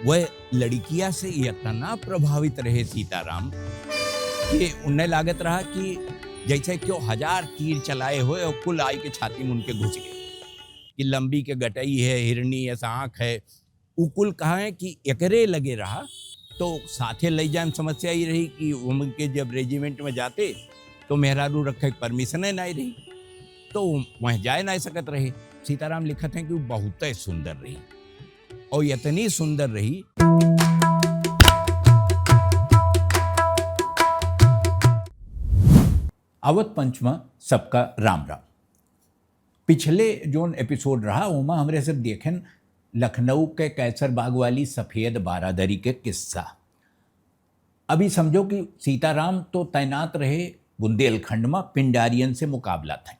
वह लड़किया से इतना प्रभावित रहे सीताराम कि उन्हें लागत रहा कि जैसे क्यों 1000 तीर चलाए हुए और कुल आई के छाती में उनके घुस गए कि लंबी के गटई है, हिरनी ऐसा आँख है, वो कुल कहा है कि एकरे लगे रहा। तो साथे ले जाए समस्या ही रही कि उनके जब रेजिमेंट में जाते तो मेहरारू रखे परमिशन नहीं रही, तो वह जाए ना सकत रहे। सीताराम लिखत हैं कि वो बहुत सुंदर रही और इतनी सुंदर रही। आवत पंचमा सबका राम राम। पिछले जोन एपिसोड रहा उमा हमरे सब देखें लखनऊ के कैसर बाग वाली सफ़ेद बारादरी के किस्सा। अभी समझो कि सीताराम तो तैनात रहे बुंदेलखंड में पिंडारियन से मुकाबला था।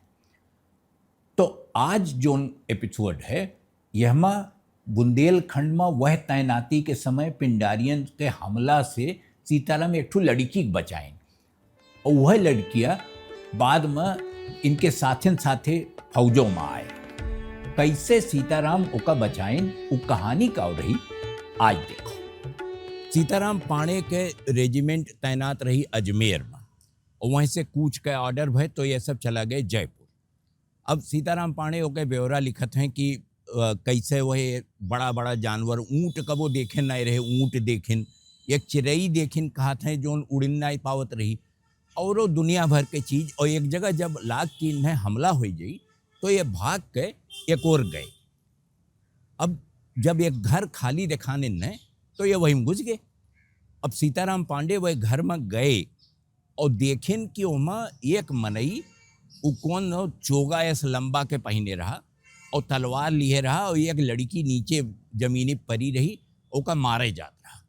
तो आज जोन एपिसोड है यह में बुंदेलखंड में वह तैनाती के समय पिंडारियन के हमला से सीताराम एक ठो लड़की बचाएं और वह लड़कियां बाद में इनके साथे साथे फौजों में आए। कैसे सीताराम उका बचाएं वो कहानी का रही आज देखो। सीताराम पाणे के रेजिमेंट तैनात रही अजमेर में और वहीं से कूच का ऑर्डर भय तो ये सब चला गए जयपुर। अब सीताराम पाणे ओके ब्यौरा लिखत हैं कि कैसे वह बड़ा बड़ा जानवर ऊँट का वो देखे नहीं रहे, ऊँट देखिन, एक चिड़ई देखिन कहत हैं जो उड़न नहीं पावत रही और वो दुनिया भर के चीज़। और एक जगह जब लाग की इन्हें हमला हो गई तो ये भाग के एक और गए। अब जब एक घर खाली दिखाने न तो ये वहीं घुस गए। अब सीताराम पांडे वह घर में गए और देखें कि ओमा एक मनई वो कौन चोगा ऐसा लंबा के पहने रहा और तलवार लिए रहा और एक लड़की नीचे जमीनी परी रही ओका मारे जात रहा।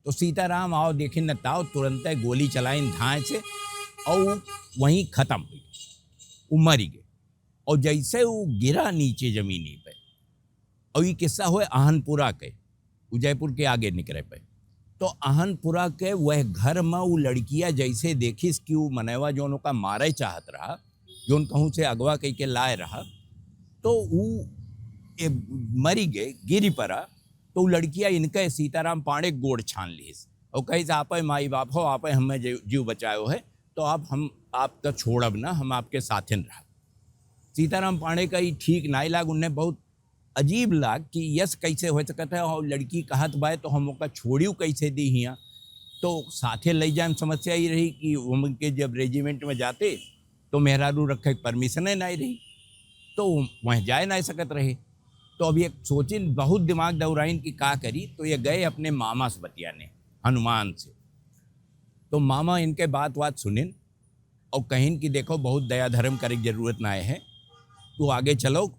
तो सीताराम आओ देखें न ताओ तुरंत गोली चलाइन धाए से और वहीं ख़त्म हुई, वो मरी गए। और जैसे वो गिरा नीचे जमीनी पे, और ये किस्सा हुआ आहनपुरा के, उदयपुर के आगे निकले पे। तो आहनपुरा के वह घर में वो लड़कियां जैसे देखिस कि वो मनवा जोन का मारे चाहत रहा, जोन कहूँ से अगवा कह के लाए रहा, तो वो मरी गए, गिरी पड़ा। तो लड़कियां इनके सीताराम पांडे गोड़ छान ली और कही आप माई बाप हो, आप हमें जीव बचाओ है, तो आप हम आपका छोड़ब ना, हम आपके साथ रहा। सीताराम पांडे का ही ठीक नहीं लाग, उन्हें बहुत अजीब लाग कि यस कैसे हो सकता है और लड़की कहत बाय तो हम ओका छोड़ियो कैसे दी हियाँ। तो साथे ले जाए समस्या ही रही कि उनके जब रेजिमेंट में जाते तो मेहरारू रखे परमिशन नहीं रही, तो वह जाए ना सकत रहे। तो अब ये सोचिन बहुत दिमाग दौड़ाइन कि का करी। तो ये गए अपने मामा से बतियाने, हनुमान से। तो मामा इनके बात सुनिन और कहिन कि देखो बहुत दया धर्म करे की जरूरत ना है, तो आगे चलो,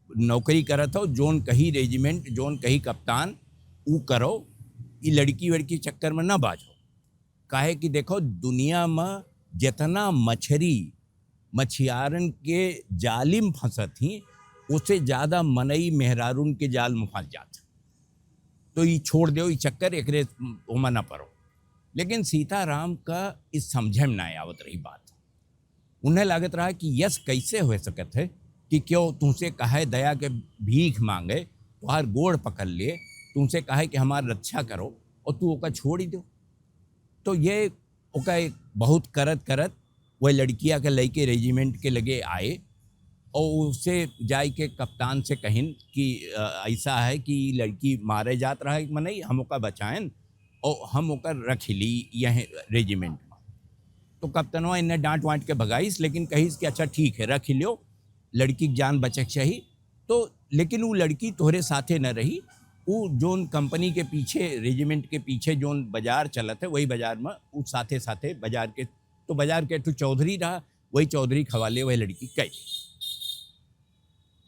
नौकरी करत हो, जोन कही रेजिमेंट जोन कही कप्तान वो करो, ये लड़की वड़की चक्कर में ना बाजो। काहे कि देखो दुनिया में जितना मछियारन के जालिम फंसत थी उससे ज़्यादा मनई मेहरारून के जाल में फंस जाते। तो ये छोड़ दो, ये चक्कर एकरे ओमा ना पड़ो। लेकिन सीताराम का इस समझ में ना आवत रही बात। उन्हें लागत रहा कि यस कैसे हो सकत है कि क्यों तुमसे कहे दया के भीख मांगे, तुम्हार गोड़ पकड़ ले, तुमसे कहे कि हमारी रक्षा करो और तू ओका छोड़ ही दो। तो ये ओका बहुत करत वह लड़किया के लेके रेजिमेंट के लगे आए और उससे जाए के कप्तान से कहिन कि ऐसा है कि लड़की मारे जात रहा है मनई, हम ओका बचाएं और हम ओका रख ली यह रेजिमेंट में। तो कप्तानवा इन्हें डांट वाँट के भगाईस, लेकिन कहीस कि अच्छा ठीक है रख लियो, लड़की की जान बचे चाहिए। तो लेकिन वो लड़की तोहरे साथे न रही, वो जोन कंपनी के पीछे रेजिमेंट के पीछे जोन बाजार चलत है वही बाजार में वो साथे साथे बाजार के, तो बाजार के तो चौधरी रहा, वही चौधरी खवाले वही लड़की गई।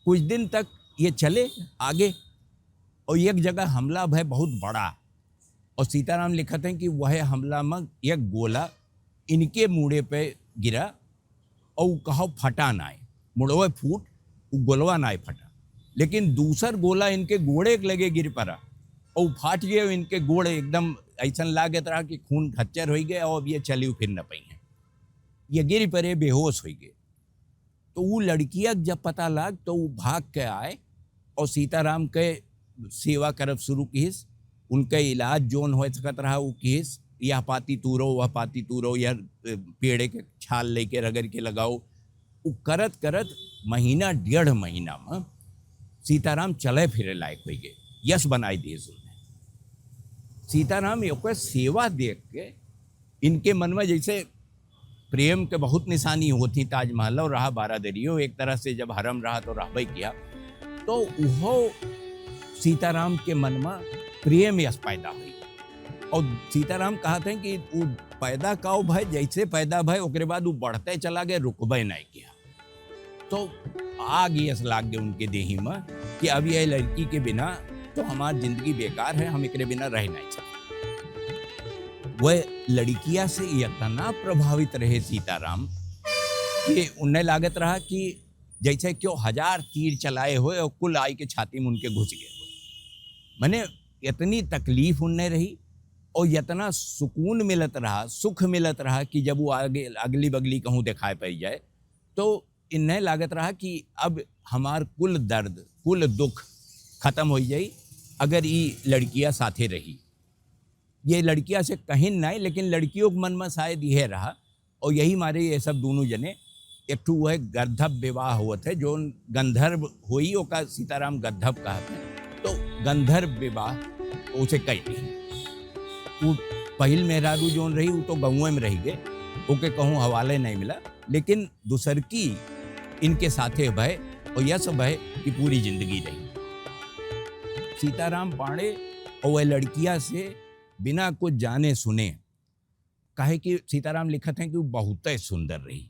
कुछ दिन तक ये चले आगे और एक जगह हमला भय बहुत बड़ा, और सीताराम लिखते हैं कि वह हमला में एक गोला इनके मुड़े पे गिरा और कहो फटा ना, मुड़वे फूट, वो गोलवा ना फटा, लेकिन दूसर गोला इनके गोड़े के लगे गिर पड़ा और फाट गए। इनके गोड़े एकदम ऐसा लागत रहा कि खून खच्चर हो गए और ये चली फिर न पाई हैं, ये गिर पड़े, बेहोश हो गए। तो वो लड़कियां जब पता लग तो वो भाग के आए और सीताराम के सेवा करब शुरू की। उनके इलाज जोन हो सकत रहा वो केस, यह पाती तूरो वह पाती तूरो, या पेड़े के छाल लेके रगड़ के लगाओ, वो करत करत महीना 1.5 महीना में सीताराम चले फिरे लायक हो गए, यश बनाई दिए उन्हें। सीताराम एक सेवा देख के इनके मन में जैसे प्रेम के बहुत निशानी होती, ताजमहल और रहा बारादरियो, एक तरह से जब हरम रहा तो रहबे किया, तो वो सीताराम के मन में प्रेम यश पैदा हुई। और सीताराम कहते हैं कि वो पैदा काओ भाई, जैसे पैदा भाई ओकरे बाद वो बढ़ते चला गया, रुकबे नहीं किया। तो आग यश लाग गए उनके देही में कि अब यह लड़की के बिना तो हमारी जिंदगी बेकार है, हम एकरे बिना रह नहीं सकते। वह लड़किया से इतना प्रभावित रहे सीताराम कि उन्हें लागत रहा कि जैसे क्यों 1000 तीर चलाए हुए और कुल आई के छाती में उनके घुस गए हुए। मैंने इतनी तकलीफ उन्हें रही और इतना सुकून मिलत रहा, सुख मिलत रहा कि जब वो आगे अगली बगली कहूँ दिखाई पड़ जाए तो इन्हें लागत रहा कि अब हमार कुल दर्द कुल दुख खत्म हो जाए अगर ये लड़कियां साथे रही। ये लड़कियां से कहीं नहीं, लेकिन लड़कियों के मन में शायद यह रहा, और यही मारे ये सब दोनों जने एक ठू वह गंधर्व विवाह हुआ थे, जो गंधर्व हुई ओका सीताराम गंधर्व कहते हैं। तो गंधर्व विवाह उसे कही वो पहिल मेहरारू जोन रही वो तो गाँव में रही गए, ओके कहूँ हवाले नहीं मिला, लेकिन दूसर की इनके साथे भय और यश भय की पूरी जिंदगी रही। सीताराम पांडे और वह लड़कियां से बिना कुछ जाने सुने, कहे कि सीताराम लिखत हैं कि वो बहुत सुंदर रही,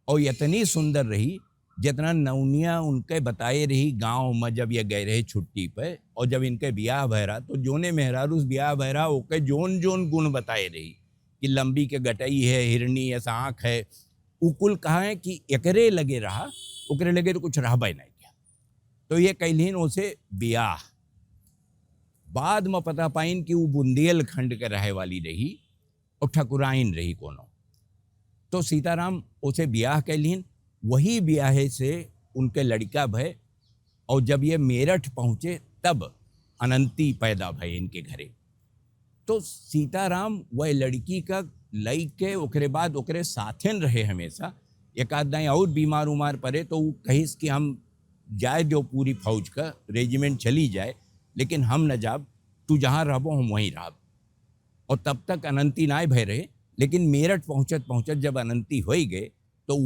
और इतनी सुंदर रही जितना नौनिया उनके बताए रही गांव में जब ये गए रहे छुट्टी पे, और जब इनके ब्याह भयरा तो जोने मेहरारूस ब्याह भयरा ओके जोन जोन गुण बताए रही कि लंबी के गटई है, हिरनी ऐसा आँख है, उकुल कहा है कि एकरे लगे रहा, ओकरे लगे तो कुछ रहबे नहीं किया। तो ये कहलीन उसे ब्याह। बाद में पता पाइन कि वो बुंदेलखंड के रहे वाली रही और ठकुराइन रही कोनो। तो सीताराम उसे ब्याह कहलीन, वही ब्याह से उनके लड़का भय, और जब ये मेरठ पहुँचे तब अनंती पैदा भय इनके घरे। तो सीताराम वह लड़की का लई के ओकरे बाद ओकरे साथेन रहे हमेशा। एक आध दाएँ और बीमार उमार पड़े तो वो कहिस कि हम जाए दो पूरी फौज का रेजिमेंट चली जाए, लेकिन हम न जाब, तू जहाँ रहबो हम वहीं रहब। और तब तक अनंती ना भय रहे, लेकिन मेरठ पहुँचत पहुँचत जब अनंती हो गए तो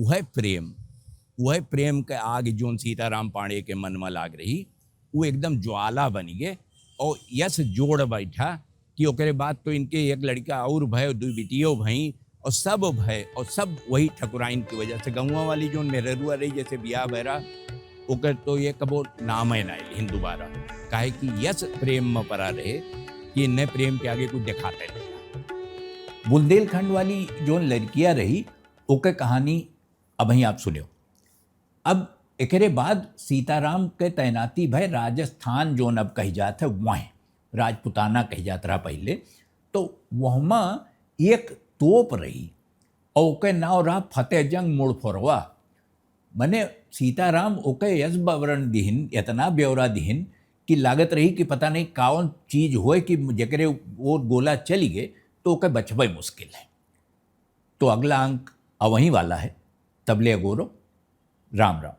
वह प्रेम के आग जोन सीताराम पांडे के मन में लाग रही, वो एकदम ज्वाला बन गए और यश जोड़ बैठा कि ओकरे बाद तो इनके एक लड़का और भय, 2 बेटियों भई, और सब वही ठकुराइन की वजह से। गौवा वाली जोन मेहरुआ रही जैसे ब्याह बहरा ओकर तो ये कबो नाम है ना हिंदू बारा, काहे कि यश प्रेम में परा रहे कि इन्हें प्रेम के आगे कुछ दिखाते नहीं। बुंदेलखंड वाली जो लड़कियां रही ओके कहानी अब ही आप सुनियो। अब एकरे बाद सीताराम के तैनाती भय राजस्थान जोन अब कही जात है, वहाँ राजपुताना कही जात रहा पहले। तो वहमा एक तोप रही और ओके नाव रहा फतेहजंग मुड़फोरवा। मने सीताराम ओके यश बवरण दिहिन, इतना ब्यौरा दिहिन कि लागत रही कि पता नहीं कौन चीज होए कि जकरे वो गोला चली गए तो ओके बचबे मुश्किल है। तो अगला अंक अवहीं वाला है। तबले अगोरो, राम राम।